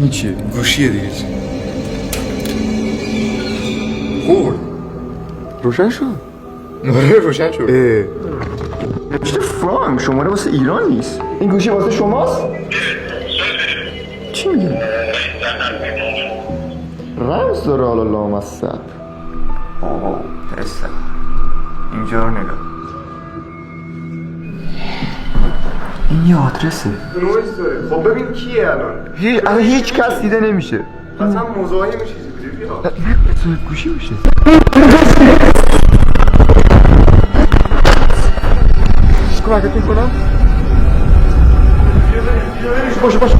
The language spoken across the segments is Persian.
این چیه؟ گوشیه دیگه. خورد روشن شد؟ آره روشن شد. نوشته فرانک، شماره واسه ایران نیست. این گوشی واسه شماست؟ چی میگی؟ رمز داره حالا لامصب. پسر اینجا رو نگاه. این یه آدرسه. نویز داره. خب ببین کیه الان؟ الان هیچ کس دیده نمیشه. اصلا مزاحم چیزی بیا. نه گوشی میشه. کمکتون کنم؟ باشه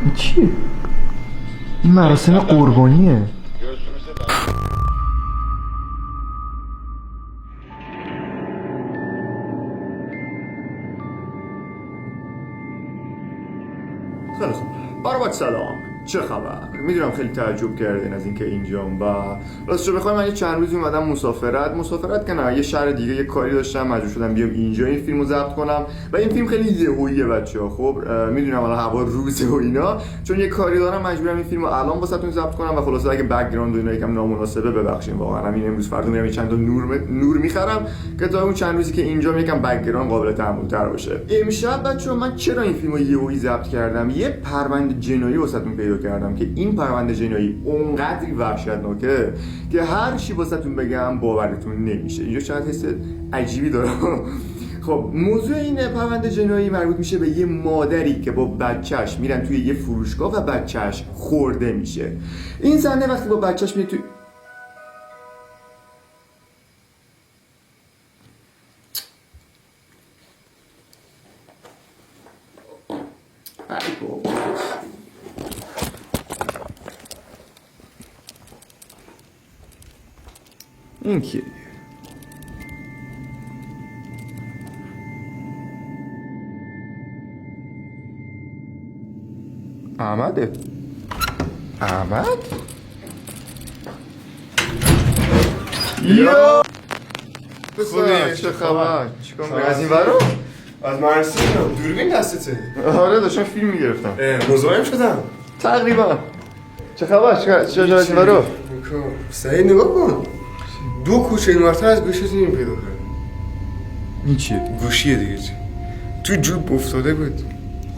این چیه؟ این مراسم قربانیه. خیلی خوب. برابط سلام. چه خبر؟ میدونم خیلی تعجب کردین از اینکه اینجام و راستش بخوام من یه چند روزی اومدم مسافرت که نه یه شهر دیگه یه کاری داشتم مجبور شدم بیام اینجا این فیلمو ضبط کنم و این فیلم خیلی یهوییه بچه‌ها. خب میدونم الان هوا روزه و اینا چون یه کاری دارم مجبورم این فیلمو الان واسهتون ضبط کنم و خلاصه اگه بک‌گراند و اینا یکم نامناسبه ببخشید واقعا. همین امروز فردا میرم چند تا نور میخرم که تا اون چند روزی که اینجام یکم بک‌گراند قابل تحمل‌تر باشه. امشب بچه‌ها من چرا این فیلمو یهویی ضبط کردم؟ یه پرونده جنایی واسهتون پیدا کردم که این پرونده جنایی اونقدری وحشتناکه که هر چی واسهتون بگم باورتون نمیشه. اینجا شاید حس عجیبی داره. خب موضوع این پرونده جنایی مربوط میشه به یه مادری که با بچهش میرن توی یه فروشگاه و بچهش خورده میشه. این زنه وقتی با بچهش میره توی این کیه؟ احمده. احمد؟ یا خوبی چه خبر؟ چیکار از این ورا؟ از مرسی دوربین دستته؟ آره داشتم فیلم میگرفتم. مزاحم شدم تقریبا. چه خبر؟ چه از این ورا؟ سعید نگاه کن. 2 کوچه اینورتر از گوشی این پیدا کردم. این چیه؟ گوشیه دیگه. تو جوب افتاده بود.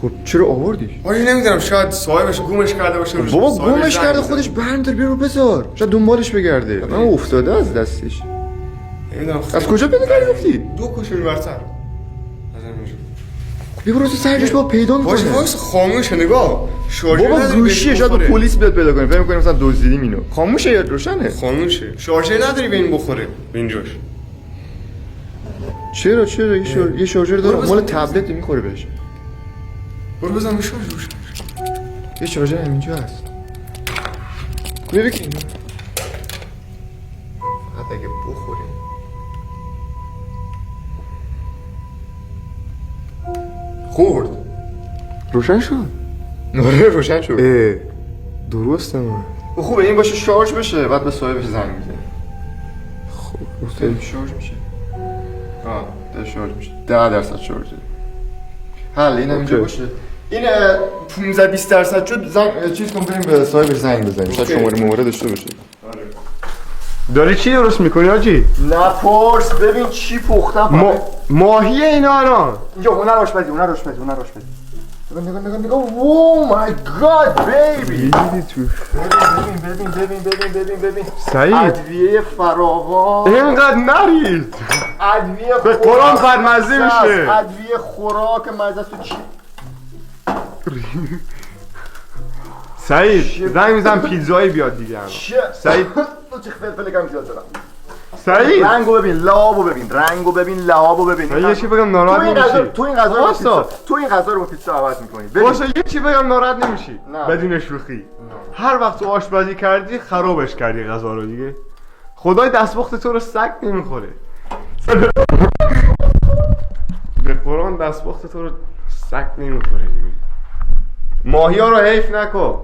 خب چرا آوردیش؟ آره نمیدونم شاید صاحبش گمش کرده باشه. بابا گمش کرده خودش بردار بیا رو بذار. شاید دنبالش بگرده. من افتاده از دستش. نمیدونم از کجا پیدا کردی گفتی؟ 2 کوچه اینورتر. بیا برو تو سرجش با پیدا میکنه. باشه وایس خاموشه نگاه. شارژر بابا گوشیه شاید پلیس بیاد پیدا کنه. فکر می‌کنیم مثلا دزدیدیم اینو. خاموشه یا روشنه؟ خاموشه. شارژر نداری به این بخوره. به اینجاش. چرا یه شارژر داره مال تبلت میخوره بهش. برو بزن به شارژر. یه شارژر همینجا هست. ببین که فقط اگه بخوره. خورد. روشن شد. آره روشن شد. درسته من. خوبه این باشه شارژ بشه بعد به صاحبش زنگ میزنه. خب شارژ میشه. ده شارژ میشه. 10% شارژ. حل این اینجا باشه. این 15-20% شد زنگ چیز کن بریم به صاحبش زنگ بزنیم. شاید شماره داشته باشه. داری چی درست میکنی آجی؟ نپرس ببین چی پختم. ماهیه اینا الان. اینجا هنر آشپزی. نگاه وو مای گاد بیبی. ببین سعید ادویه فراوان. اینقدر نرید. ادویه به قرآن بدمزه میشه. ادویه خوراک مزه تو چی؟ سعید زنگ میزن پیتزایی بیاد دیگه. سعید تو چه فلفل کم زیاد دارم. سعید رنگو ببین لعابو ببین لعابو ببین. سعید یه چی بگم ناراحت نمیشی. تو این غذا رو با پیتزا عوض میکنی. باشه یه چی بگم ناراحت نمیشی. نه. بدون شوخی. هر وقت تو آشپزی کردی خرابش کردی غذا رو دیگه. خدای دستپخت تو رو سگ نمیخوره. به قرآن دستپخت تو رو سگ نمیخوره دیگه. ماهی ها رو حیف نکن.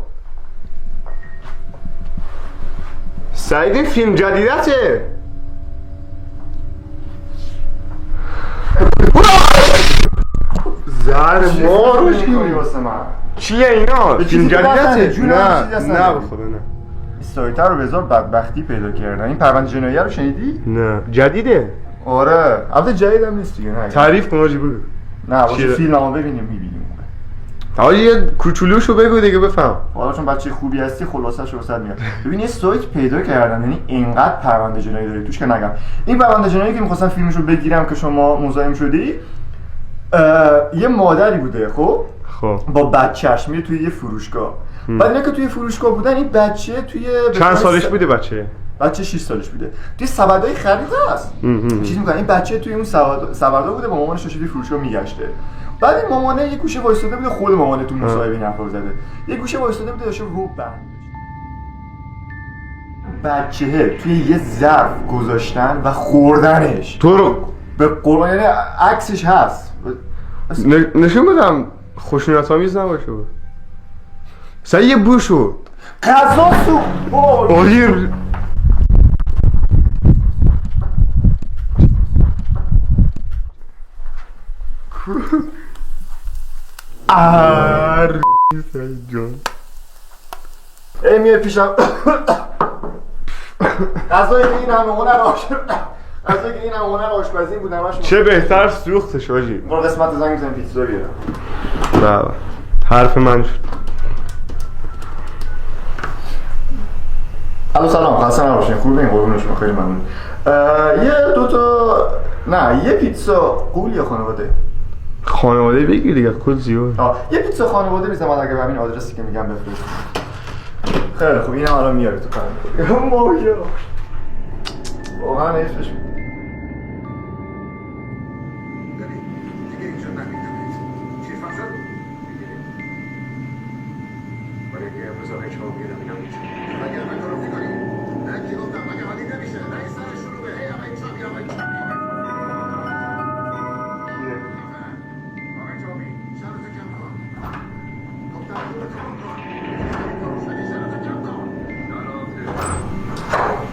سعید این فیلم جدیدته. زهر ما رو میکنی واسه من؟ چیه اینا؟ فیلم جدیدته؟ جون نه چیزی نه هست به خدا نه. سایتر رو بذار بدبختی پیدا کردن. این پرونده جنایی رو شنیدی؟ نه جدیده؟ آره البته جدیدم نیست دیگه. نه تعریف کن آجی بگو. نه واسه چیه؟ فیلممو ببینیم میبینیم. حالا یه کوچولوشو بگو دیگه بفهم. حالا چون بچه خوبی هستی خلاصش رو واسط میاد. ببین یه سایت پیدا کردن، یعنی اینقدر پرونده جنایی داره توش که نگم. این پرونده جنایی که می‌خواستم فیلمشو بگیرم که شما مزاحم شدی، یه مادری بوده خب با بچه‌اش میره توی یه فروشگاه. بعد اینا که توی فروشگاه بودن این بچه توی چند سالش بوده بچه؟ بچه 6 سالش بوده. توی سبدای خرید هست. چیز می‌کنه این بچه توی اون سبدا بوده با مامانش توی فروشگاه میگشته. بعد این مامانه یه گوشه وایساده بوده، خود مامانه تو مصاحبه این حرفا زده. یه گوشه وایساده بوده داشته رو بند. بچه‌ه توی یه ظرف گذاشتن و خوردنش. تو رو به قرآن یعنی عکسش هست. نشون بدم خوشنیت‌آمیز نباشه بود. سعی یه بو شد. غذا سو آجی سعید جان ای میای پیشم غذایی که این همه هنر غذایی که این همه هنر آشپزی بود همش چه بهتر سوختش آجی. برو قسمت زنگ میزنیم پیتزا بیارم. بله حرف من شد. الو سلام خسته نباشین خوبین قربون شما خیلی ممنون. یه دوتا نه یه پیتزا قول یا خانواده؟ خانواده بگیر دیگه کل زیاد. یه پیتزا خانواده میزم اگه به همین آدرسی که میگم بفرست. خیلی خوب اینم الان میاره تو کارم. مایا واقعا حیفش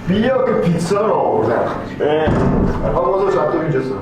بیا که پیتزا رو آوردم. الان موضوع چطور اینجاست؟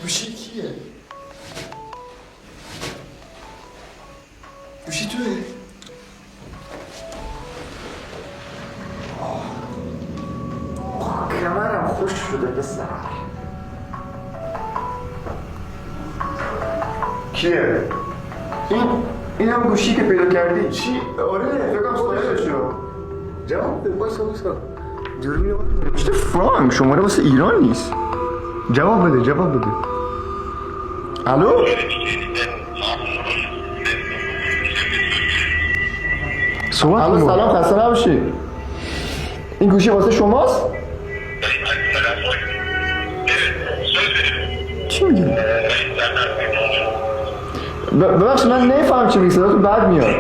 گوشی کیه؟ گوشی توه؟ کمرم خوش شده بسر. کیه؟ این هم گوشی که پیدا کردی چی؟ آره فکرم سایه شد. جواب بده بایسا جوری میاد. چه فرانک شماره واسه ایران نیست. جواب بده الو؟ الو سلام خسته نباشید. این گوشی واسه شماست؟ چی میگی؟ ببخشید من نمیفهم چی میگی صداتون بد میاد.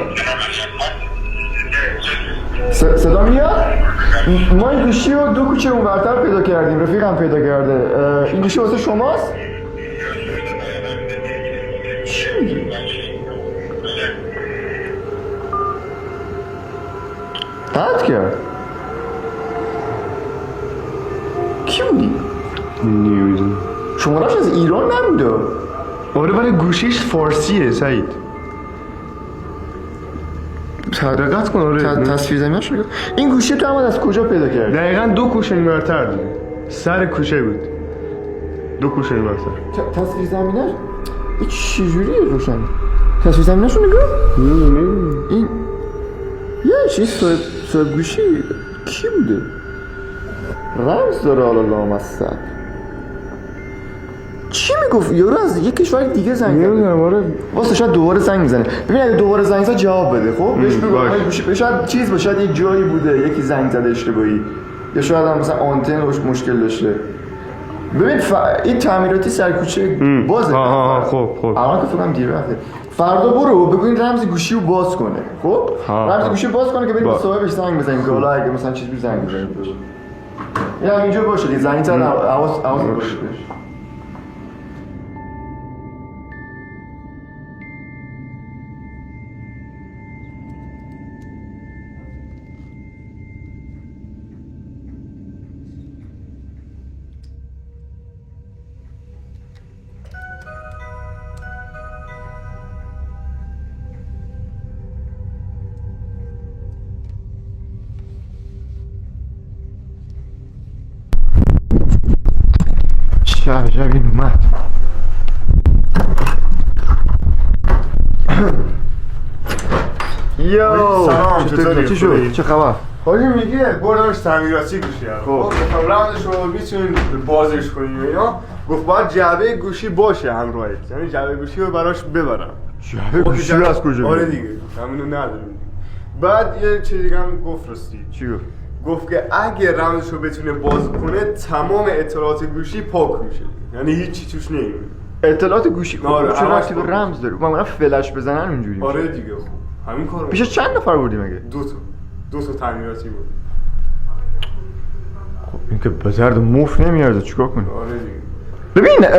صدا میاد؟ ما این گوشی رو 2 کوچه اونورتر پیدا کردیم رفیقم پیدا کرده. این گوشی واسه شماست؟ چی میگی؟ قطع کرد کی بودی؟ نمیدونم شماره‌اش از ایران نبوده. آره ولی گوشیش فارسیه سعید. دقت کن آره تصویر زمینش رو این گوشی تو هم از کجا پیدا کردی؟ دقیقاً 2 کوچه اینورتر دیگه سر کوچه بود 2 کوچه اینورتر. تصویر زمینش این چجوریه روشن؟ تصویر زمینش رو نگاه؟ این یه چیز صاحب گوشی کی بوده؟ رمز داره حالا لامصب چی میگفت یارو از یک کشور دیگه زنگ زده نمیدونم آره واسه شاید دوباره زنگ میزنه ببین اگه دوباره زنگ زد جواب بده خب بهش بگو باش. آقای گوشی شاید چیز باشه شاید یک جایی بوده یکی زنگ زده اشتباهی یا شاید هم مثلا آنتن روش مشکل داشته ببین این تعمیراتی سرکوچه بازه خب الان که فکرم دیر رفته فردا برو بگو این رمز گوشی رو باز کنه خب رمز گوشی رو باز کنه که بریم به صاحبش زنگ بزنیم که حالا اگه مثلا چیزی زنگ بزنیم یا اینجا باشه دیگه زنگ زدن حواس باشه بهش شب این اومد یو سلام، چطوری؟ چی شد؟ چه خبر؟ حالی میگه بردمش تعمیراتی گوشی رو خب گفتم رمزش رو میتونین بازش کنیم اینا گفت باید جعبه گوشی باشه همراهت یعنی جعبه گوشی رو براش ببرم جعبه گوشی رو از کجا آره دیگه همینو نداریم بعد یه چیز دیگه هم گفت راستی چی گفت؟ گفت که اگه رمزش رو بتونه باز کنه تمام اطلاعات گوشی پاک میشه یعنی هیچی توش نمیمونه اطلاعات گوشی آره، چرا همش ربطی به پاک. رمز داره؟ معمولا فلش بزنن اونجوری میشه. آره دیگه خب همین کارو پیش چند نفر بودی مگه؟ دو تا تعمیراتی بود خب این که به درد موف نمیارزه چیکار کنی؟ آره دیگه ببین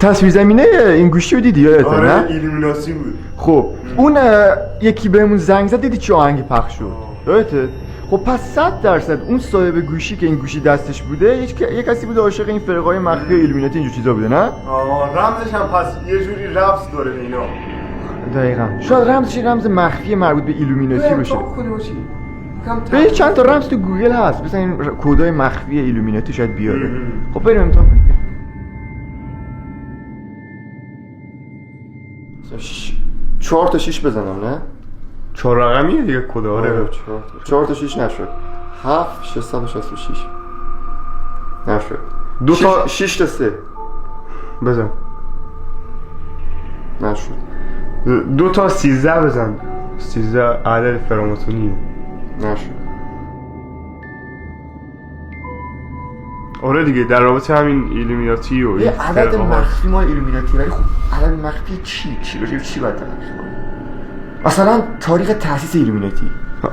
تصویر زمینه این گوشی رو دیدی یادته آره نه؟ ایلومیناسی بود خب اون یکی بهمون زنگ زد دیدی چه آهنگی پخش شد یادته؟ خب پس 100% اون صاحب گوشی که این گوشی دستش بوده یک کسی بوده عاشق این فرقای مخفی ایلومیناتی اینجور چیزا بوده نه؟ رمزش هم پس یه جوری ربط داره به اینا دقیقاً شاید رمزش یه رمز مخفی مربوط به ایلومیناتی باشه به چند تا رمز تو گوگل هست مثلا این کدای مخفی ایلومیناتی شاید بیاره خب بریم امتحان کنیم 4 تا 6 بزنم نه؟ 4 رقمیه دیگه کد آره 4 تا 6 نشد 7 666 نشد 2 تا 6 تا 3 بزن نشد 2 تا 13 بزن 13 عدد فراماتونیه نشد آره دیگه در رابطه همین ایلومیناتی و یه عدد مخفی مال ایلومیناتی ولی خب عدد مخفی چی راجع به چی باید تلاش کنیم مثلا تاریخ تأسیس ایلومیناتی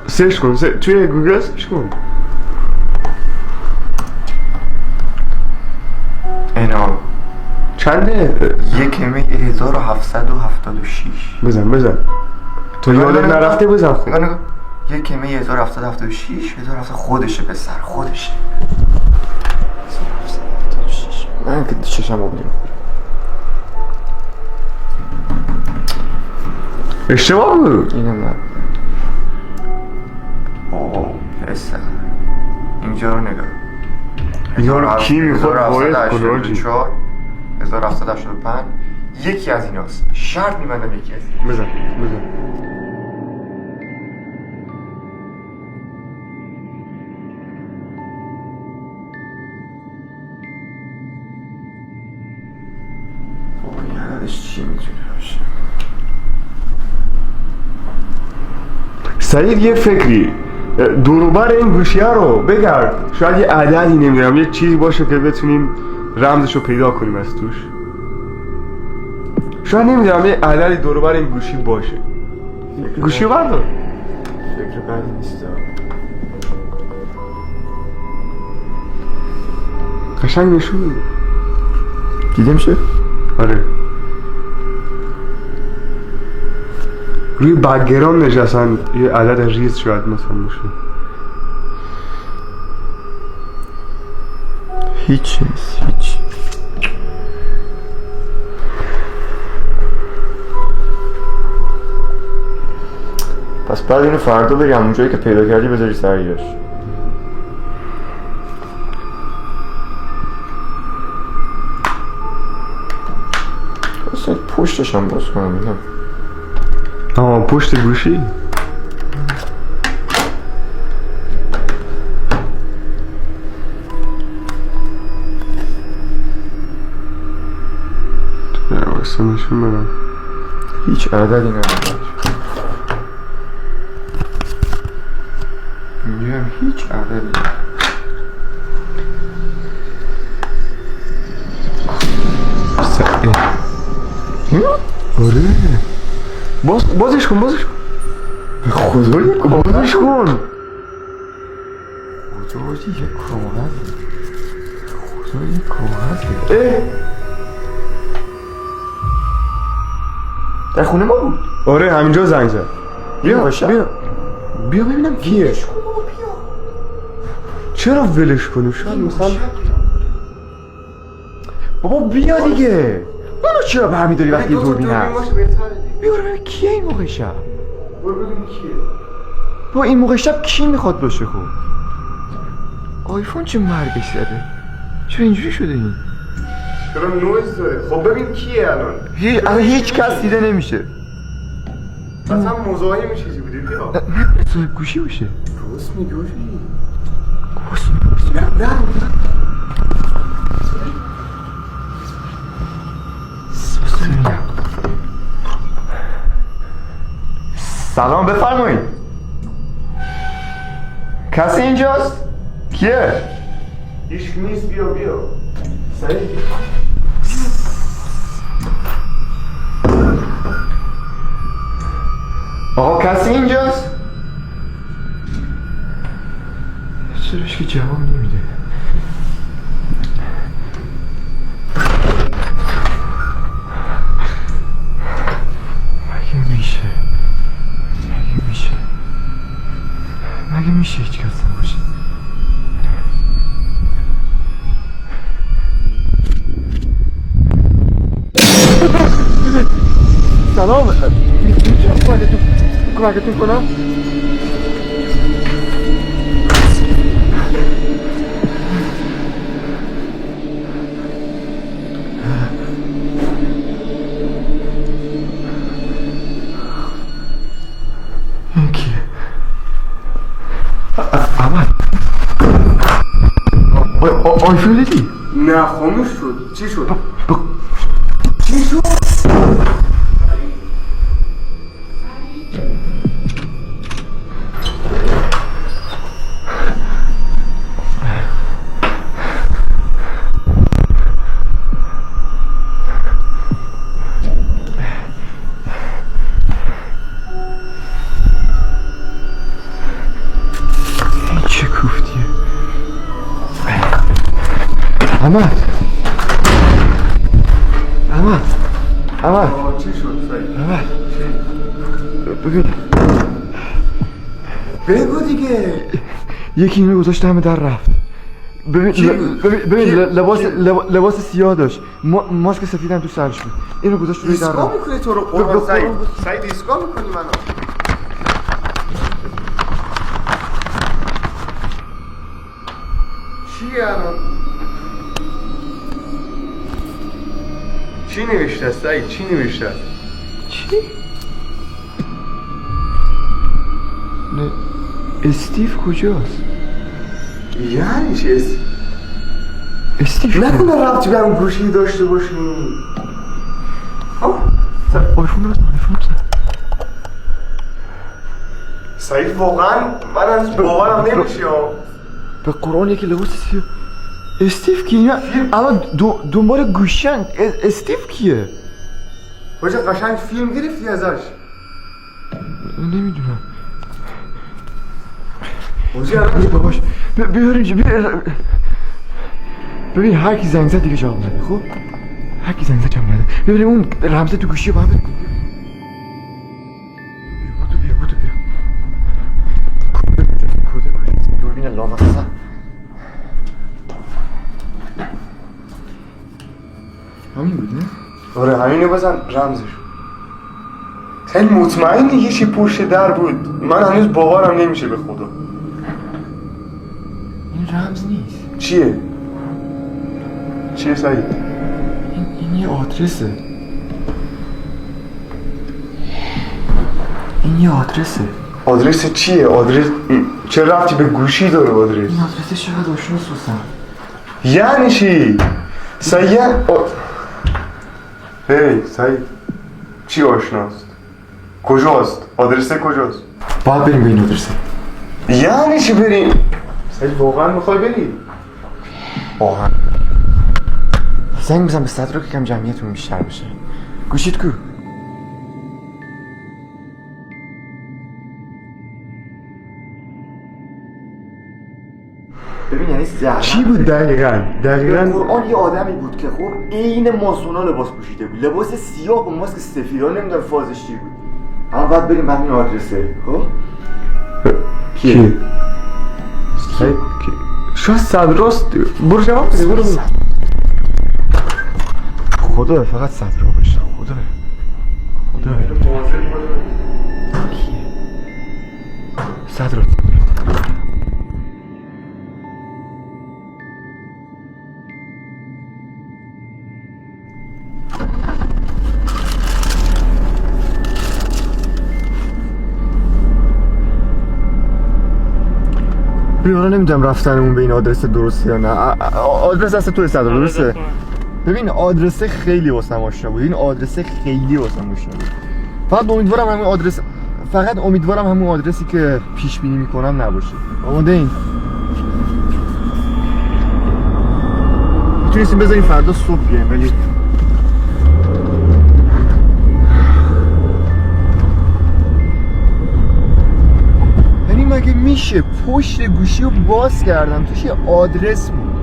سرچ کن توی گوگل سرچ کن اینا چنده 1776 بزن تو یادت نرفته بزن خب نگاه 1776 1700 خودشه پسر خودشه 1776 من که چشم رو بودیم اشتباه بود اینم نه اوه پسر اینجا رو نگاه اینا رو کی میخواد باید کنه 1785 یکی از ایناست شرط میبندم یکی از این بزن یادش چی میتونه باشه سعید یه فکری دوروبر این گوشی ها رو بگرد شاید یه عددی نمیدونم یه چیزی باشه که بتونیم رمزش رو پیدا کنیم از توش شاید نمیدونم یه عددی دوروبر این گوشی باشه گوشی رو بردار فکر بدی نیست قشنگ نشون میده دیده میشه؟ آره روی بک‌گراند نشستن یه عدد ریز شاید مثلا باشه هیچ نیست هیچ پس بعد اینو فردا بری همونجایی که پیدا کردی بذاری سریعش اصلا پشتش هم باز کنم بگم پشت گوشی نشون بدم. هیچ عددی نداره. میگم هیچ عددی نداره. آره بازش کن به خدا یک بازش کن. خدا یک کاغذ. خدا یک کاغذ. در خونه ما بود. آره همینجا زنگ زد. بیا ببینم کیه. چرا ولش کنیم؟ شاید مثلا بابا بیا دیگه. منو چرا برمی داری وقتی دوربین هست؟ بیا ببین کیه این موقع شب؟ برو ببین کیه. با این موقع شب کی میخواد باشه خب؟ آیفون چه مرگش زده؟ چرا اینجوری شده این؟ چرا نویز داره؟ خب ببین کیه الان. الان هیچ کس دیده نمیشه. مثلا مزاحم چیزی بوده. بیا نه صاحب گوشی باشه. راست میگی. نه سلام بفرمایید. کسی اینجاست؟ کیه؟ هیچ نیست. بیا سریع. آقا کسی اینجاست؟ چراش که جواب نمیده. مگه میشه هیچ کس نباشه؟ سلام میتونم کمکتون کنم؟ این کیه؟ احمد آیفون دیدی؟ نه خاموش شد. چی شد؟ چه کوفتیه احمد چی شد سعید؟ احمد ببین بگو دیگه. یکی اینو گذاشت همه در رفت. ببین لباس سیاه داشت، ماسک سفیدم تو سرش بود. اینو گذاشت روی در ایسکا رفت. میکنی تو رو قرآن سعید ایسکا میکنی منو. چیه الان؟ چی نوشته است سعید؟ چی نوشته است؟ چی؟ نه استیو کجاست؟ یعنی چی استیو نکنه ربطی به اون گوشی داشته باشیم. آیفون بزن. سعید واقعا من از باورم نمیشه. به قرآن یکی لباس سیاه. استیو کیه؟ الان دنبال گوشن. استیو کیه؟ باشه قشنگ فیلم گرفتی ازش. نمیدونم. باشه الان باباش بیار اینجا. ببین هر کی زنگ زد دیگه جواب نده. خب هر کی زنگ زد جواب نده. ببین اون رمزه تو گوشی باید بیا کده کجاست؟ دوربین لامصب. همین بود نه؟ آره همینو بزن رمزش. خیلی مطمئنی یه چی پشت در بود. من هنوز باورم نمیشه به خدا. این رمز نیست. چیه سعید؟ این یه آدرسه. این یه آدرسه. آدرس چیه؟ آدرس چه ربطی به گوشی داره آدرس؟ این آدرسه چقدر آشنا سوسن. یعنی چی؟ سعید هی سعید چی آشناست؟ کجاست؟ آدرس کجاست؟ باید بریم به این آدرسه. یعنی چی بریم؟ سعید واقعا میخوای بریم؟ واقعا زنگ بزن به صدرا که کم جمعیتون بیشتر بشه. گوشیت کو؟ ببین یعنی زهر چی بود دقیقاً؟ قرآن یه آدمی بود که خب عین ماسونا لباس پوشیده بود، لباس سیاه با ماسک سفیدا، نمیدونم فازش چی بود. اما باید بریم به همین آدرسه. خب کی؟ سعید کی؟ شاید صدراست. برو جواب بده. برو خدا فقط صدرا باشه. خدا صدرا بیارا نمیدونم رفتنمون به این آدرس درسته یا نه. آدرس اصلا توی صدرا درسته؟ ببین آدرس خیلی واسم آشنا بود. این آدرس خیلی واسم آشنا بود. فقط امیدوارم همون آدرسی که پیش بینی میکنم نباشه. آماده این؟ میتونستیم بذاریم فردا صبح بیایم ولی یعنی مگه میشه پشت گوشی رو باز کردم توش یه آدرس بود.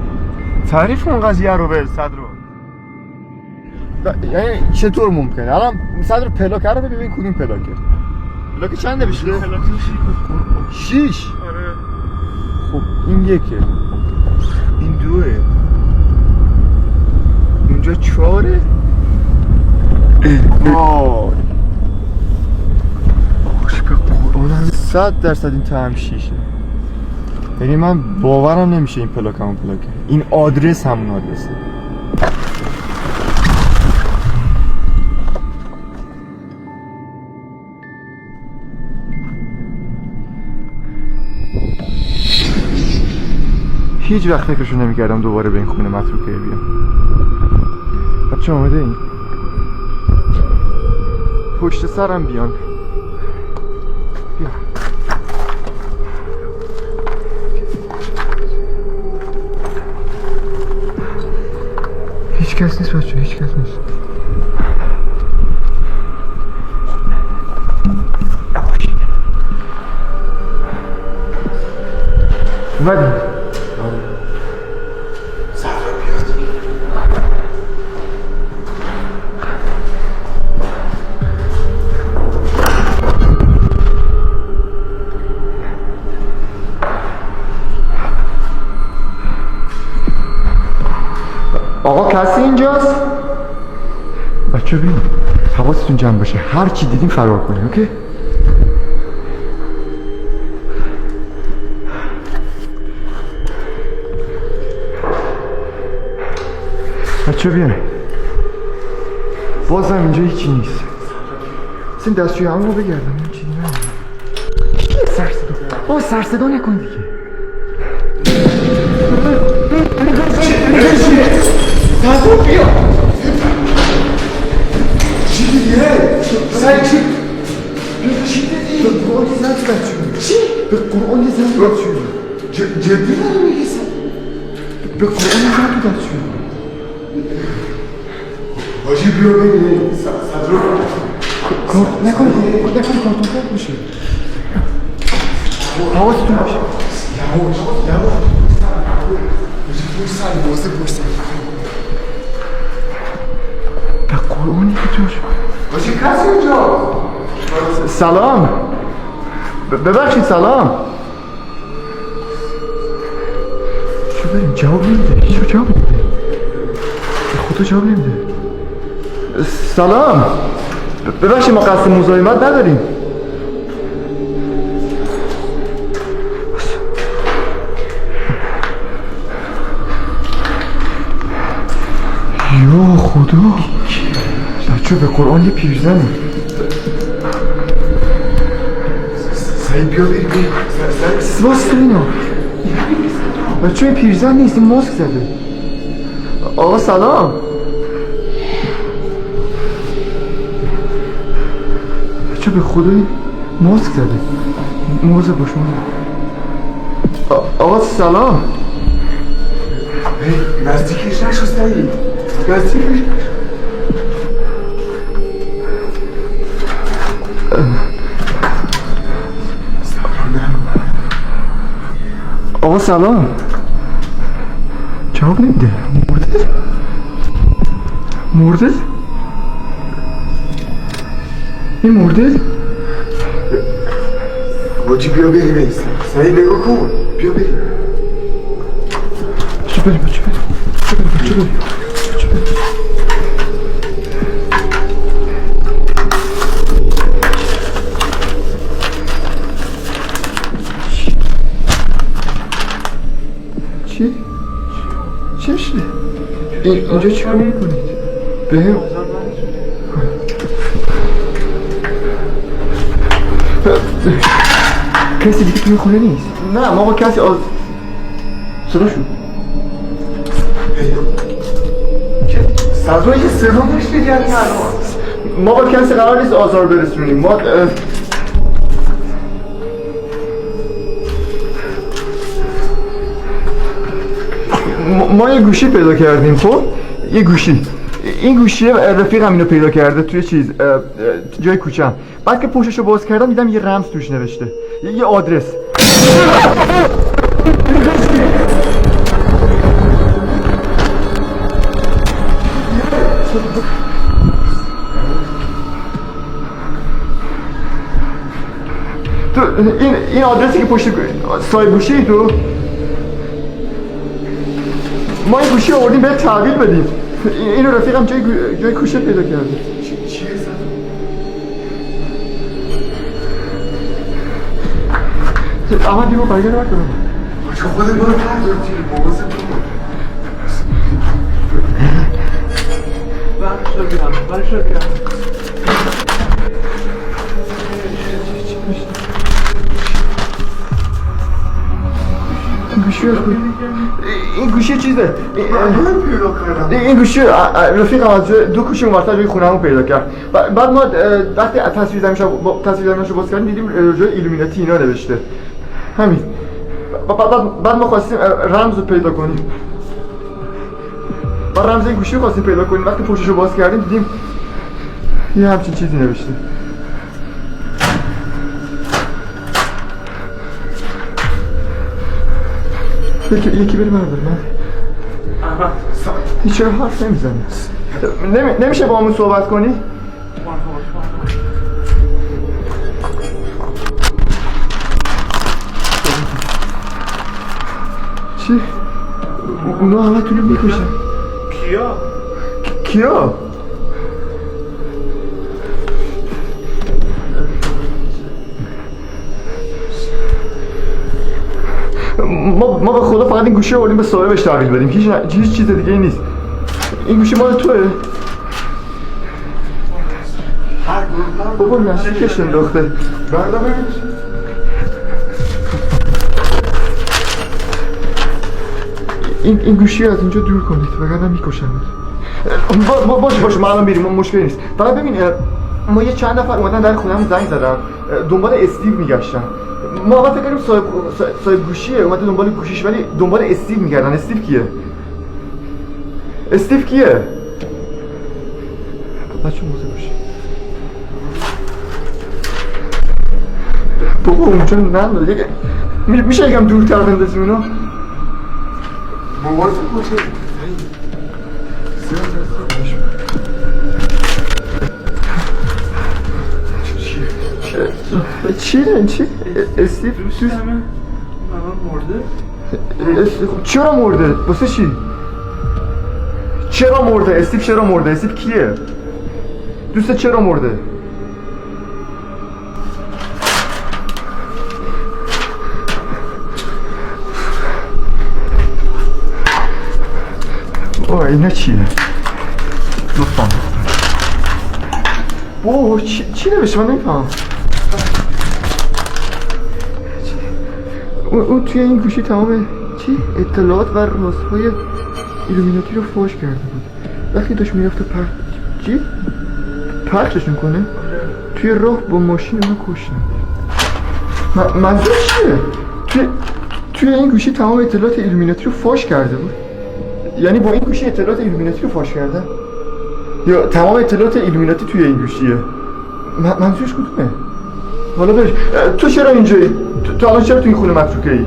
تعریف کن قضیه رو به صدرا. یعنی چطور ممکنه؟ الان صدر پلاک رو ببین کدوم پلاکه. پلاک چنده بشه؟ 6. آره. خب این یکه، این 2، اینجا 4. وای 100% این هم 6. یعنی من باورم نمیشه این پلاک همون پلاکه. این آدرس همون آدرسه. هیچ وقت فکرشو نمیکردم دوباره به این خونه متروکه بیام. بچه آمده این پشت سرم بیان. بیا هیچ کس نیست بچه، هیچ کس نیست. اومدیم. آقا کسی اینجاست؟ بچه ببین حواستون جمع باشه، هر چی دیدیم فرار کنیم. اوکی؟ بچه بیان بازم اینجا هیچی نیست. این دستشوی همون رو بگردم این چیزی نمید. سرصدا سرصدا نکن دیگه. صدو بیا. چی دیگه؟ سعی چی؟ چی دیدی؟ به قرآن یه زن تو بچه. چی؟ به قرآن یه زن تو بچه. جدی داری میگی؟ به قرآن یه زن تو بچه. حاجی بیا بگیم صدرو نکن کارتون کرد میشه. حواستون باشه. یواش بوسه به قرآنی که توش حاجی کسی اونجا؟ سلام ببخشید سلام. چو بریم جواب نمیده. چو جواب نمیده؟ به خدا جواب نمیده. سلام ببخشید ما قصد مزاحمت نداریم. یا خدا بچه به قرآن یه پیرزنه. سعید بیا بریم. واسه اینا بچه این پیرزن نیست، این ماسک زده. آقا سلام. به خدای ماسک زده. مواظب باش. آقا سلام. نزدیکش نشو سعید، نزدیکش. آقا سلام. جواب نمیده. مرده؟ این مرده؟ باجی بیا بریم ایسا سعید نگاه کن، بیا بریم. چه بریم. چی شده؟ اینجا چی کار میکنید؟ بهم کسی دیگه توی خونه نیست؟ نه ما با کسی صدا شد. صدای صدا نشنیدی یعنی الان؟ ما با کسی قرار نیست آزار برسونیم. ما یه گوشی پیدا کردیم. خب یه گوشی، این گوشی رفیقم اینو پیدا کرده توی جای کوچه‌ام. بعد که پشتشو باز کردم دیدم یه رمز توش نوشته، یه آدرس. تو این آدرسی که پشت سایه گوشی تو، ما این گوشی آوردیم بهت تحویل بدیم. اینو رفیقم جای کوچه پیدا کرده. چیه صدا؟ اما دیگه برگرد نکنم. آجا خودت برو پردار تیر مواظب کن. برش رو بیرم. این گوشی چیزه. این گوشی رفیقم از دو کوچه اونورتر جای خونه‌مون پیدا کرد. بعد ما وقتی تصویر زمینشو باز کردیم دیدیم جای ایلومیناتی اینا نوشته. همین. بعد ما خواستیم رمز رو پیدا کنیم. بعد رمز این گوشی رو خواستیم پیدا کنیم. وقتی پشتشو باز کردیم دیدیم یه همچین چیزی نوشته. یکی بریم بردار. من هیچ چرا حرف نمیزنی؟ نمیشه با همون صحبت کنی؟ چی؟ اونا همه تونو میکشن. کیا؟ ما به خدا فقط این گوشی رو آوردیم به صاحبش تحویل بدیم. هیچ چیز دیگه ای نیست. این گوشی مال توئه؟ بابا نزدیکش انداخته. بردا ببین. این گوشی از اینجا دور کنید وگرنه میکشن. باشه ما الان بریم، مشکلی نیست. فقط ببین ما یه چند نفر اومدن در خونه‌مون زنگ زدن دنبال استیو میگشتن. ما اول فکر کردیم صاحب گوشیه اومده دنبال گوشیش، ولی دنبال استیو میگردن. استیو کیه؟ بچه موزه باشه. بابا اونجا نندازه. میشه یکم دورتر بندازیم اونو؟ مواظب باشه. چی؟ استیو دوست همه الان مرده؟ چرا مرده؟ واسه چی؟ چرا مرده؟ استیو کیه؟ دوست چرا مرده؟ اوه اینا چیه؟ لطفا اوه چی نوشته؟ من نمیفهم. اون توی این گوشی تمام اطلاعات و رازهای ایلومیناتی رو فاش کرده بود. وقتی داشت میرفت پخششون کنه توی راه با ماشین رو کشتن. منظور چیه؟ توی این گوشی تمام اطلاعات ایلومیناتی رو فاش کرده بود. یعنی با این گوشی اطلاعات ایلومیناتی رو فاش کرده؟ یا تمام اطلاعات ایلومیناتی توی این گوشیه؟ منظورش کدومه؟ حالا برش تو چرا اینجایی؟ تو الان چرا تو این خونه متروکه ای؟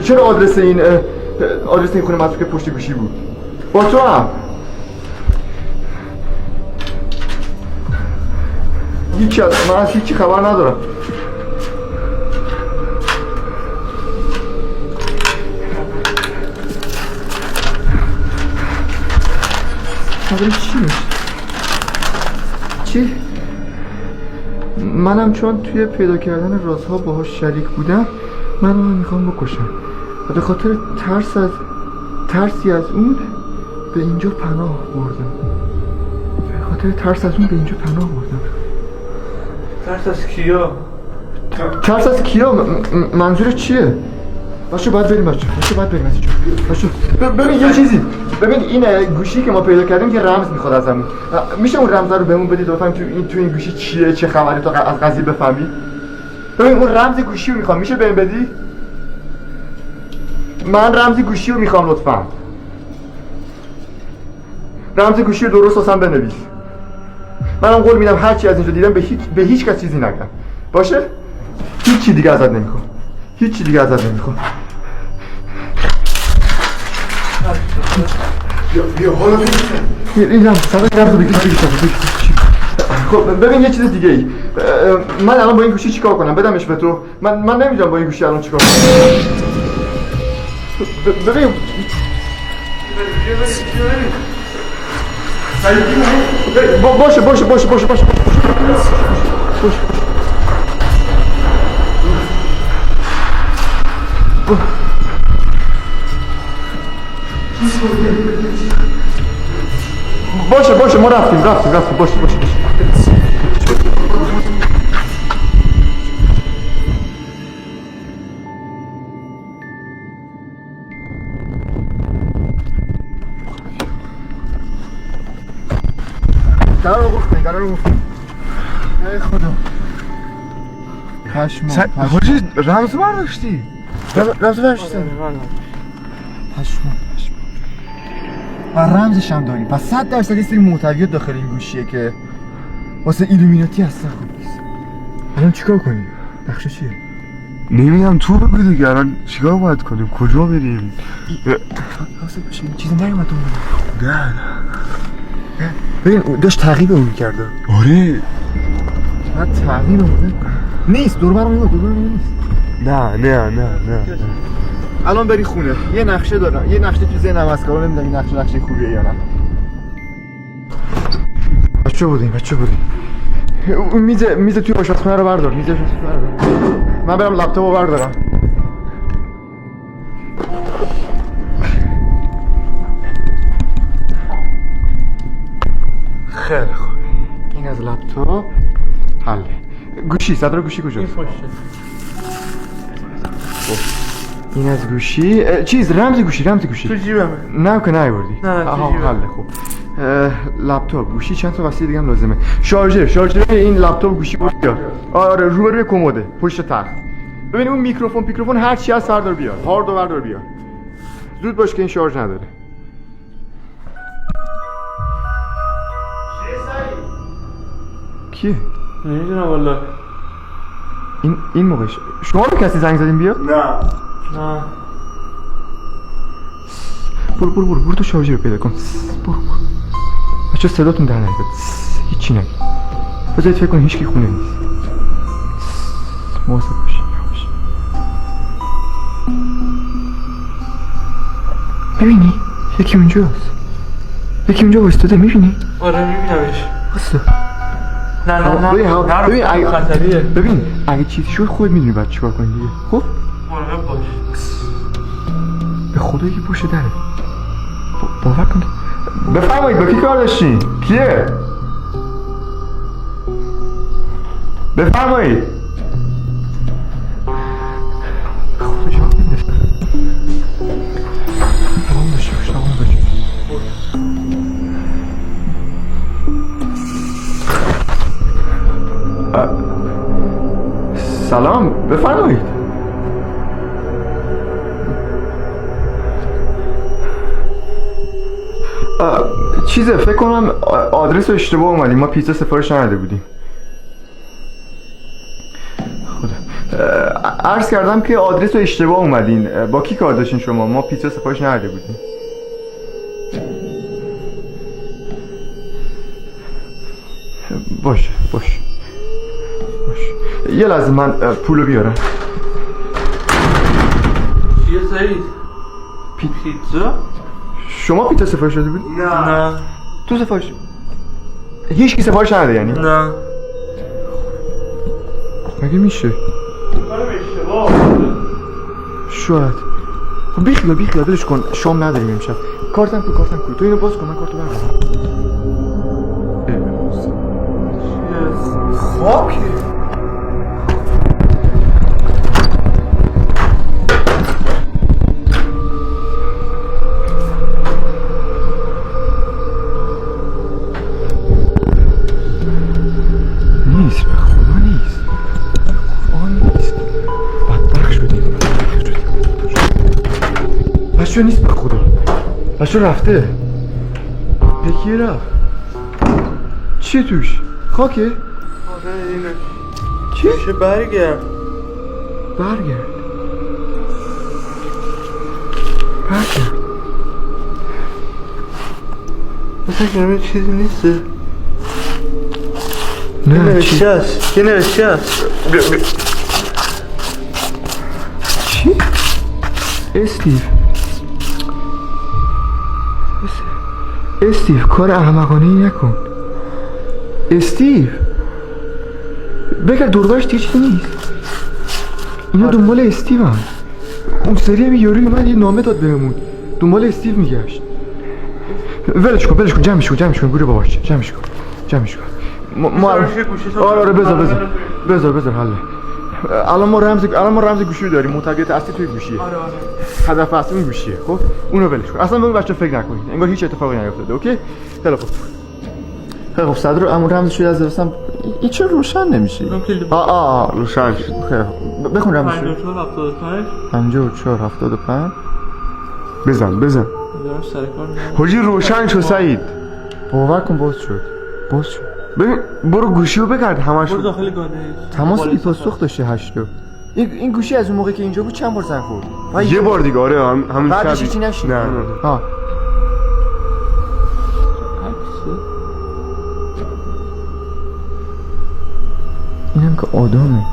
چرا آدرس این خونه متروکه پشت گوشی بود؟ با تو هم من از هیچی خبر ندارم. خبر چی؟ منم چون توی پیدا کردن رازها باهاش شریک بودم، من اونو میخوام بکشم و به خاطر ترسی از اون به اینجا پناه بردم. ترس از کیا؟ ترس از کیا؟ منظور چیه؟ باشو باید بریم باشو ببین یه چیزی. ببین این گوشی که ما پیدا کردیم که رمز میخواد ازمون. میشه اون رمز رو بهمون بدید بفهمیم تو این گوشی چیه، چه خبره، تا از قضیه بفهمی؟ ببین اون رمز گوشی رو میخوام، میشه بهم بدی؟ من رمز گوشی رو میخوام لطفا. رمز گوشی رو درست واسم بنویس. منم قول میدم هر چی از اینجا دیدم به هیچ کس چیزی نگم. باشه؟ هیچ چی دیگه ازت نمیخوام. بیا حالا اینم صدا رمز رو بگیر. خب ببین یه چیز دیگه ای. من الان با این گوشی چیکار کنم؟ بدمش به تو؟ من نمیدونم با این گوشی الان چیکار کنم. ببین باشه. باشه ما رفتیم باشه. قرار رو گفتیم. ای خدا پشمام. حاجی رمز برداشتی؟ رمز برداشتی؟ پشمام. و رمزش هم داریم. پس 100% یه سری محتویات داخل این گوشیه که واسه ایلومیناتی هستن. خوب نیست. الان چیکار کنیم؟ نقشه چیه؟ نمیدونم، تو بگو دیگه. الان چیکار باید کنیم؟ کجا بریم؟ حواست باشه چیزی نیومد اون. نه ببین داشت تعقیبمون می‌کرد. آره من تعقیبمون نیست. دور برم نیست. نه الان بری خونه. یه نقشه دارم. یه نقشه تو ذهنم هست که نمیدونم این نقشه خوبیه یا نه. بچه بودیم. اون میز توی آشپزخونه رو بردار. من برم لپتاپو بردارم. خیلی خوب. این از لپتاپ حله. گوشی صدر گوشی کجاست؟ این پشته. این از گوشی رمز گوشی تو جیبمه. نه که نیاوردی. نه تو جیبم. حله. خوب لپتاپ گوشی چند تا وسیله دیگه هم لازمه. شارژر این لپتاپ گوشی بیار. آره روبروی کموده پشت تخت. ببین اون میکروفون هر چی از سردار بیار. هارد و بردار بیار. زود باش که این شارژ نداره. کیه؟ نمیدونم والله. این موقع شما به کسی زنگ زدین بیا؟ نه. برو تو شارژر رو پیدا کن. برو بچه صداتون در نیاد. هیچی نگی. بذارید فکر کن هیچکی خونه نیست. مواظب باشین. میبینی؟ یکی اونجا وایستاده. میبینی؟ آره میبینمش. واسه نه ببین خطریه. ببین اگه چیزی شد خود میدونی باید چیکار کنی دیگه. خب مراقب باش. به خدا یکی پشت دره. باور کن. بفرمایید با کی کار داشتین؟ کیه؟ بفرمایید. خدا جواب نمیده. سلام داشته باش. سلام بفرمایید. چیزه فکر کنم آدرس رو اشتباه اومدیم، ما پیتزا سفارش نداده بودیم. خدا عرض کردم که آدرس رو اشتباه اومدین. با کی کار داشتین شما؟ ما پیتزا سفارش نداده بودیم. باشه یه لحظه من پولو بیارم. چیه سعید؟ پیتزا؟ شما پیتزا سفارش داده بودی؟ نه تو سفارش؟ هیچ کی سفارش نداده یعنی؟ نه مگه میشه؟ شاید. خب بیخیال بدش کن، شام نداریم امشب. کارتم کو تو اینو باز کن، من کارتو بردارم. خاک نیست، به خدا نیست. بدبخت شدیم. بچه نیست، به خدا بچه رفته. یکی رفت. چیه توش؟ خاکه؟ آره اینه چی؟ میشه برگرد. مثلا کنم چیزی نیسته. نه نوشته است. یه نوشته است. چی؟ استیو کار احمقانه ای نکن. استیو بگرد دوربرش دیگه چیزی نیست. اینا دنبال استیو هم. اون سری هم یوری اومد یه نامه داد بهمون، دنبال استیو میگشت. ولش کن جمعش کن گوره باباش. جمعش کن ما آره بذار حله. الان ما رمز گوشی داریم، محتویات اصلی توی گوشیه. آره هدف اصلی گوشیه. خب اونو ولش کن، اصلا به اون بچه فکر نکنید، انگار هیچ اتفاقی نیفتاده. اوکی خیلی خوب صدر امور رمزش رو از دستم. این چرا روشن نمیشه؟ روشن شد. خیلی خوب بخون رمزش. 5475 بزن دارم سر کار حاجی روشن شد سعید. باور کن باز شد. ببین برو گوشی رو بگرد همش. برو داخل گاده. تماس بی پاسخ داشته 8 تا. این گوشی از اون موقع که اینجا بود چند بار زنگ خورد؟ یه بار دیگه. آره همین بعدش شب. چی نشید؟ نه ها اینم که آدمه.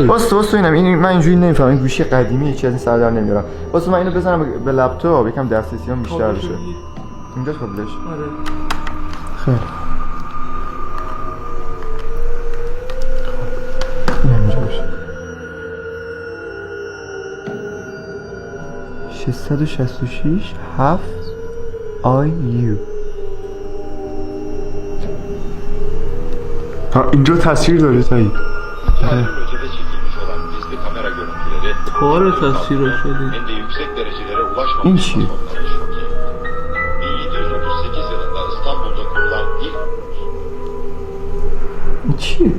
واسه اینم این من اینجوری نمیفهمم. این گوشی قدیمی چیزی از این سر در نمیارم. واسه من اینو بزنم به لپتاپ یکم دسترسیام بیشتر بشه. اینجا قبلش. آره خیلی این اینجا باشه. 666 7 IU. ها اینجا تصویر داره سعید. Ülkede çekilmiş olan gizli kamera görüntüleri کار تصویر رو شدید. hem de yüksek derecelere ulaşmamış این چیه؟ 1738 yılında İstanbul'da kurulan ilk این چیه؟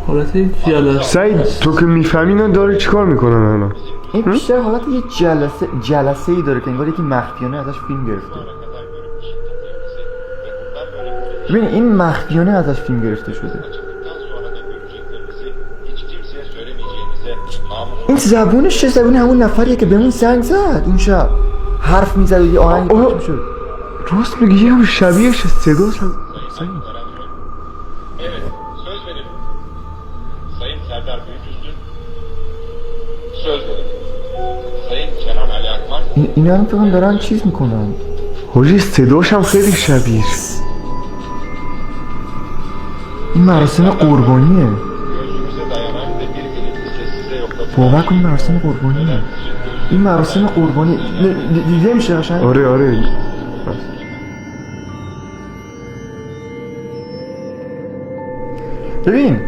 حالت جلسه. سعید تو که میفهمی اینا داره چیکار میکنن الان؟ این بیشتر حالت یه جلسه ای داره که انگار یکی مخفیانه ازش فیلم گرفته. ببین این مخفیانه ازش فیلم گرفته شده. این زبونش چه زبونی؟ همون نفریه که بهمون زنگ زد اون شب، حرف میزد و یه آهنگ پخش شد. راست میگی یه شبیهش صدا سعید. Evet, söz verin. Sayın Serdar Büyüküstün, söz verin. Sayın Kenan Ali Akman, اینا هم فکرم دارن چیز میکنن. حاجی صداش هم خیلی شبیه. این مراسم قربانیه. gözümüze dayanan ve bir elimizi sessize yokladık. باور کن مراسم قربانیه. این مراسم قربانی دیده میشه قشنگ. آره ببین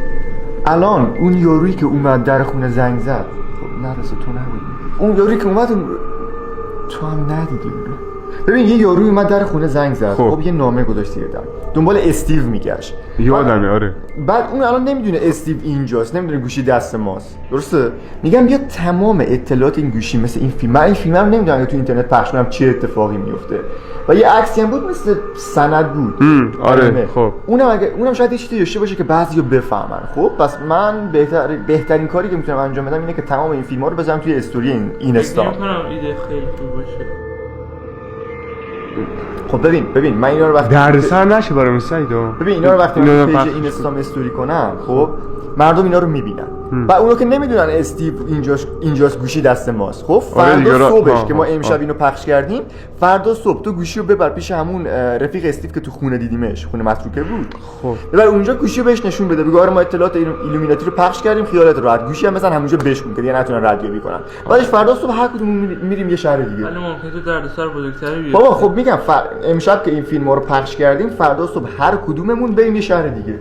الان اون یارویی که اومد در خونه زنگ زد، خب نرسه تو نبودی. اون یارویی که اومد تو هم ندیدی اونو. ببین یه یارو اومد در خونه زنگ زد، خب. خب یه نامه گذاشت زیر در، دنبال استیو میگشت. یادمه آره. بعد اون الان نمیدونه استیو اینجاست، نمیدونه گوشی دست ماست، درسته؟ میگم بیا تمام اطلاعات این گوشی مثل این فیلم، من این فیلم رو نمیدونم اگه تو اینترنت پخش کنم چه اتفاقی میفته. و یه عکسی هم بود مثل سند بود. آره خب. اونم شاید یه چیزی داشته باشه که بعضی‌ها بفهمن. خب پس من بهترین کاری که میتونم انجام بدم اینه که تمام این فیلم‌ها رو بذارم توی استوری اینستا. فکر می‌کنم ایده خیلی خوب باشه. خب ببین من اینا رو وقتی دردسر نشه برام سعیدو. ببین اینا رو وقتی من پیج اینستام استوری کنم، خب مردم اینا رو میبینن و اونا که نمیدونن استیو اینجاست گوشی دست ماست. خب فردا صبحش که ما امشب اینو پخش کردیم، فردا صبح تو گوشی رو ببر پیش همون رفیق استیو که تو خونه دیدیمش، خونه متروکه بود. خب ببر اونجا گوشی رو بهش نشون بده، بگو آره ما اطلاعات ایلومیناتی رو پخش کردیم، خیالت راحت. گوشی هم مثلا همونجا بشکن که دیگه نتونن ردیابی کنن. بعدش فردا صبح هر کدوم میریم یه شهر دیگه. ولی ممکنه تو دردسر بزرگتری بیاد. بابا خب میگم امشب که این فیلم‌ها رو پخش کردیم، فردا صبح هر کدوممون بریم یه شهر دیگه.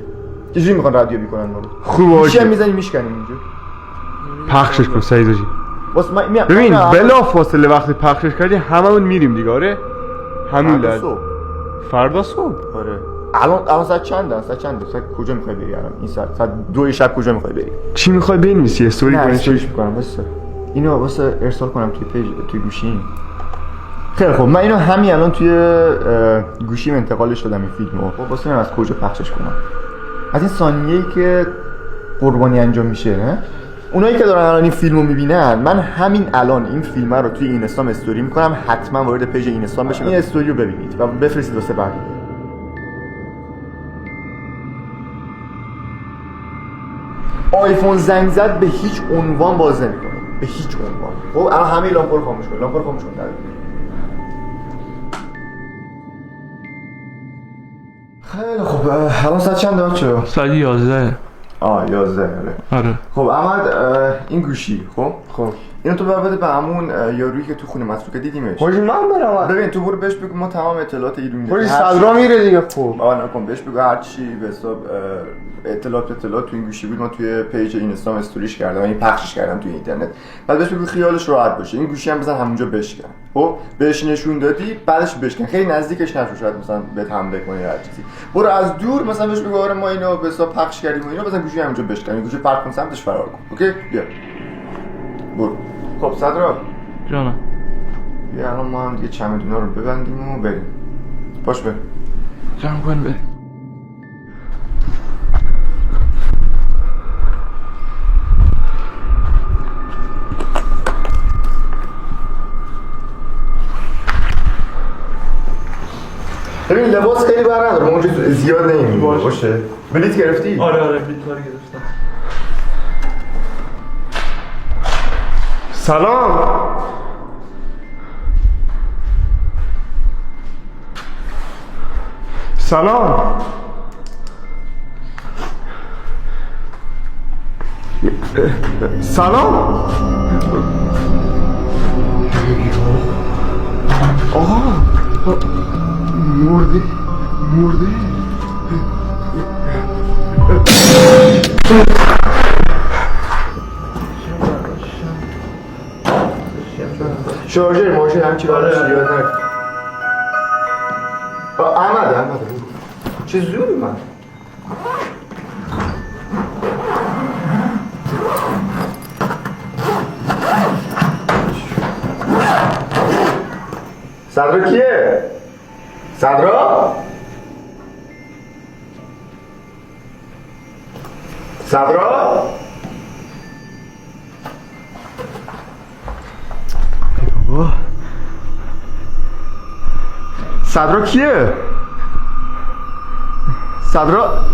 چجوری میخوان رادیو میکنن ما رو؟ خوب باشه. میزنیم میشکنیم اینجا. پخشش کن سعید جی. واسه من ببین بلا فاصله وقتی پخشش کردی هممون میریم دیگه. آره همون لحظه فردا صبح. آره الان ساعت چنده؟ ساعت کجا میخوای بری الان؟ این ساعت 2 شب کجا میخوای بری؟ چی میخوای بنویسی؟ استوری کنی؟ استوریش میکنم اینو واسه ارسال کنم توی پیج توی گوشیم. خیلی خب من اینو همین الان توی گوشیم انتقالش دادم این فیلمو. خب واسه من از کجا پخشش کنم؟ از این ثانیه‌ای که قربانی انجام میشه، نه؟ اونایی که دارن الان این فیلمو میبینن، من همین الان این فیلم رو توی اینستام استوری میکنم، حتما وارد پیج اینستام بشین، این استوری رو ببینید و بفرستید واسه بقیه. آیفون زنگ زد به هیچ عنوان باز نمیکنه، به هیچ عنوان. خب الان همه لامپا رو خاموش کن، لامپا رو خاموش کن. خیلی خوب الان ساعت چنده بچه‌ها؟ ساعت 11. 11. آره. خب احمد این گوشی خب اینو تو بده به همون یارویی که تو خونه متروکه دیدیمش. خوش من برام. ببین تو برو بهش بگو ما تمام اطلاعات ایرونی خوش صدرا میره دیگه. خب نکن بهش بگو هر چی به حساب اطلاعات تو این گوشی بود ما توی پیج اینستام استوریش کردم، این پخشش کردم توی اینترنت. بعد بهش بگو خیالش راحت باشه این گوشی هم بزن همونجا بشکن. خب بهش نشون دادی بعدش بشکن، خیلی نزدیکش نشو، شاید مثلا بهت حمله کنه یا هر چیزی. برو از دور مثلا بهش بگو آره ما اینو به حساب پخش کردیم و اینا، بزن گوشی همونجا بشکن، این گوشی پرت کن سمتش فرار کن. اوکی بیا برو. خب صدرا جانم بیا الان ما هم دیگه چمدونا رو ببندیم و بریم. پاش بریم. جمع کن بریم. ببین لباس خیلی بر نداره، اونجا زیاد نمیمونه. باشه. بلیط گرفتی؟ آره بلیط رو گرفتم. سلام. سلام. سلام. آها مرده. شارژر ماشین همچی برای شیاد نکن. احمد چه زود اومد. صدرا کیه؟ صدرا؟ صدرا؟ صدرا کیه؟ صدرا؟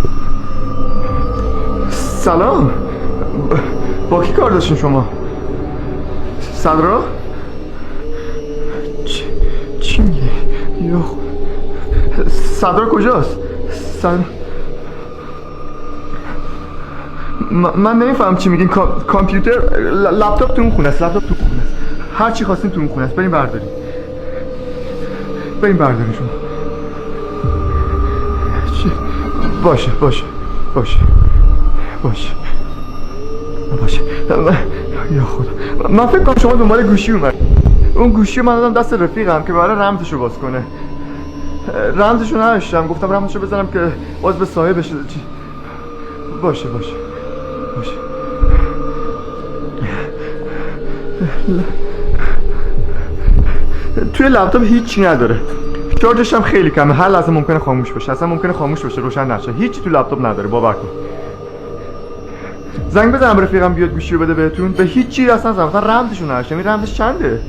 سلام با کی کار داشتین شما؟ صدرا؟ چی میگه؟ یا صدرا کجاست؟ من نمیفهم چی میگین. کامپیوتر لپتاپ تو اون خونه است. هر چی خواستین تو اون خونه است. بریم برداریم شما. باشه یا خدا من فکر کنم شما دنبال گوشی اومد. اون گوشی من دادم دست رفیقم که برای رمزشو باز کنه. رمزشو نداشتم، گفتم رمزشو بزنم که باز به صاحبش بشه. باشه توی لپتاپ هیچی نداره، شارژش هم خیلی کمه، هر لحظه ممکنه خاموش بشه، اصلا ممکنه خاموش بشه روشن نشه، هیچی تو لپتاپ نداره. باور کن. زنگ بزنم رفیقم بیاد گوشی رو بده بهتون. به هیچی دست نزنم، مثلا رمزشو نداشتم. این رمزش چنده؟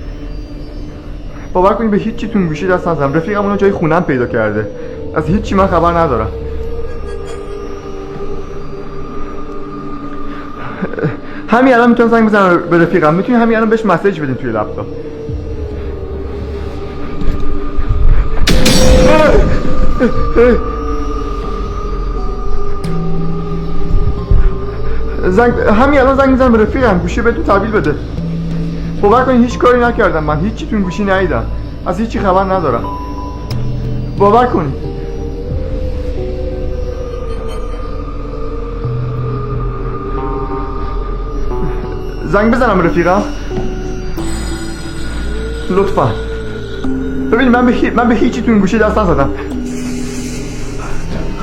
باور کنید به هیچی تو گوشی دست نزنم. رفیقم اونو جای خونم پیدا کرده، از هیچی من خبر ندارم. همین الان میتونم زنگ بزنم به رفیقم، میتونی همین الان بهش مسیج بدین توی لپتاپ. همین الان زنگ میزنم به رفیقم، گوشی بهتون تحویل بده. باور کنید هیچ کاری نکردم من، هیچی تو این گوشی ندیدم، از هیچی خبر ندارم. باور کنید. زنگ بزنم رفیقم لطفا. ببین من به هیچی تو این گوشی دست نزدم،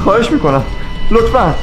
خواهش میکنم لطفا.